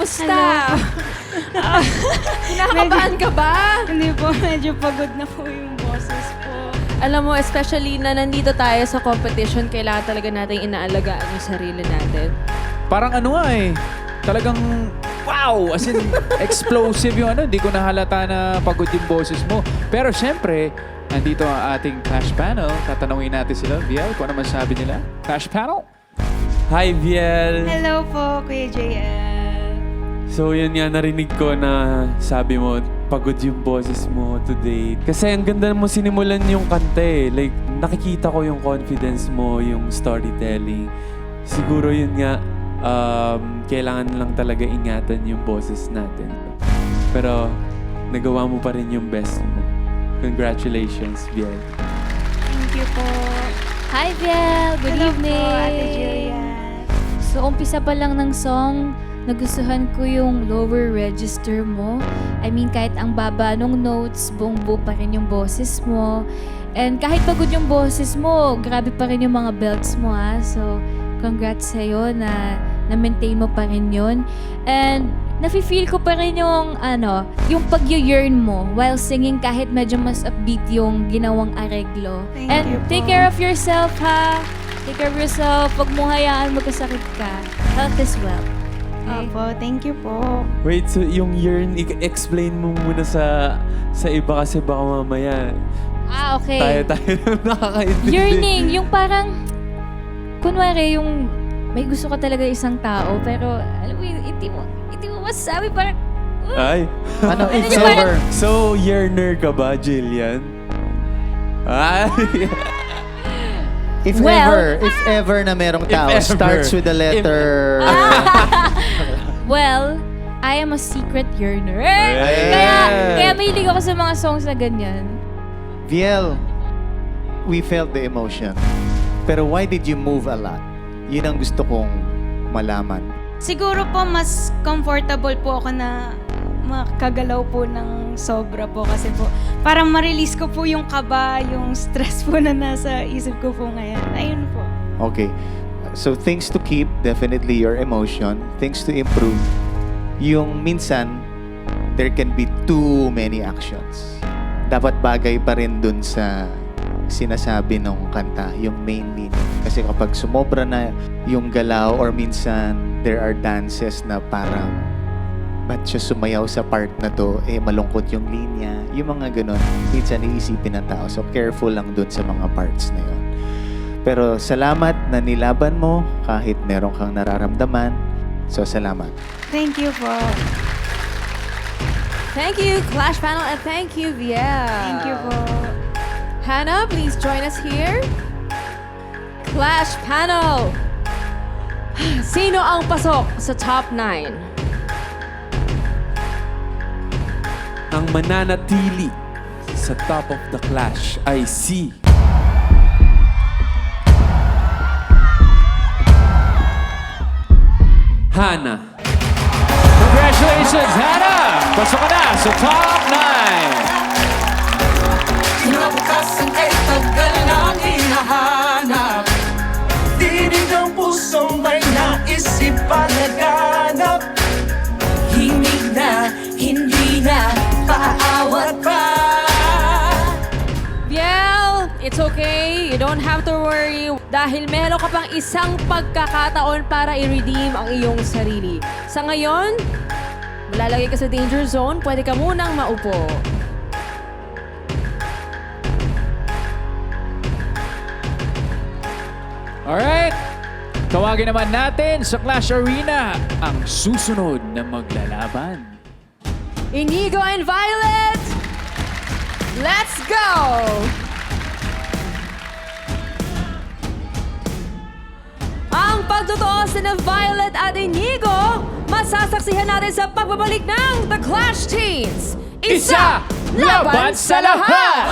kamusta? Kinakabahan ka ba? Hindi po, medyo pagod na po yung boses po. Alam mo, especially na nandito tayo sa competition, kailangan talaga natin inaalagaan yung sarili natin. Parang ano nga eh. Talagang wow! As in, explosive yung ano. Hindi ko nahalata na pagod yung boses mo. Pero syempre, nandito ang ating Clash Panel. Tatanungin natin sila, Viel, kung ano man sabi nila. Clash Panel! Hi, Viel! Hello po, Kuya JL. So, yun nga, narinig ko na sabi mo, pagod yung boses mo today. Kasi ang ganda mo sinimulan yung kanta eh. Like, nakikita ko yung confidence mo, yung storytelling. Siguro yun nga, kailangan lang talaga ingatan yung boses natin. Pero, nagawa mo pa rin yung best mo. Congratulations, Viel. Thank you po. Hi, Viel! Good Hello evening! po, Ate Jillian. So, umpisa pa lang ng song, nagustuhan ko yung lower register mo. I mean, kahit ang baba nung notes, buong-buo pa rin yung boses mo. And kahit pagod yung boses mo, grabe pa rin yung mga belts mo, ha? So, congrats sa'yo na na-maintain mo pa rin yun. And nafe-feel ko pa rin yung, yung pag-yearn mo while singing kahit medyo mas upbeat yung ginawang areglo. Thank And you po. take care of yourself, ha? Take care of yourself. Huwag mo hayaan magkasakit ka. Health is wealth. Okay? Opo, thank you po. Wait, so yung yearn, explain mo muna sa iba kasi baka mamaya Okay. tayo lang nakakaintindi. Yearning, yung parang, kunwari, yung may gusto ka talaga isang tao, pero alam mo, hindi mo masasabi, parang, Ay. Ano, if Ano ba? ever? So, yearner ka ba, Jillian? Ay. If Well- ever na merong tao ever. starts with the letter... well, I am a secret yearner. Ay. Kaya mahilig ako sa mga songs na ganyan. Viel, we felt the emotion. Pero why did you move a lot? Yun ang gusto kong malaman. Siguro po mas comfortable po ako na makagalaw po ng sobra po kasi po parang ma-release ko po yung kaba, yung stress po na nasa isip ko po ngayon. Ayun po. Okay. So things to keep, definitely your emotion. Things to improve. Yung minsan, there can be too many actions. Dapat bagay pa rin dun sa sinasabi ng kanta, yung main meaning. Kasi kapag sumobra na yung galaw or minsan there are dances na parang ba't siya sumayaw sa part na to, malungkot yung linya. Yung mga ganun, minsan iisipin ng tao. So careful lang dun sa mga parts na yun. Pero salamat na nilaban mo kahit meron kang nararamdaman. So salamat. Thank you po. Thank you, Clash Panel, and thank you, Viel. Thank you po. Hannah, please join us here. Clash Panel! Sino ang pasok sa top 9? Ang mananatili sa top of the clash ay si... Hannah. Congratulations, Hannah! Pasok ka na sa top 9! Kinabukasan ay tagal nang hinahanap. Dinig ng pusong may nais ipalaganap. Hindi na, paawat pa. Viel, it's okay. You don't have to worry. Dahil meron ka pang isang pagkakataon para i-redeem ang iyong sarili. Sa ngayon, malalagay ka sa danger zone. Pwede ka munang maupo. Alright, tawagin naman natin sa Clash Arena ang susunod na maglalaban. Inigo and Violet, let's go! Ang pagtutuos ng Violet at Inigo, masasaksihan natin sa pagbabalik ng The Clash Teens. Isa, laban sa lahat!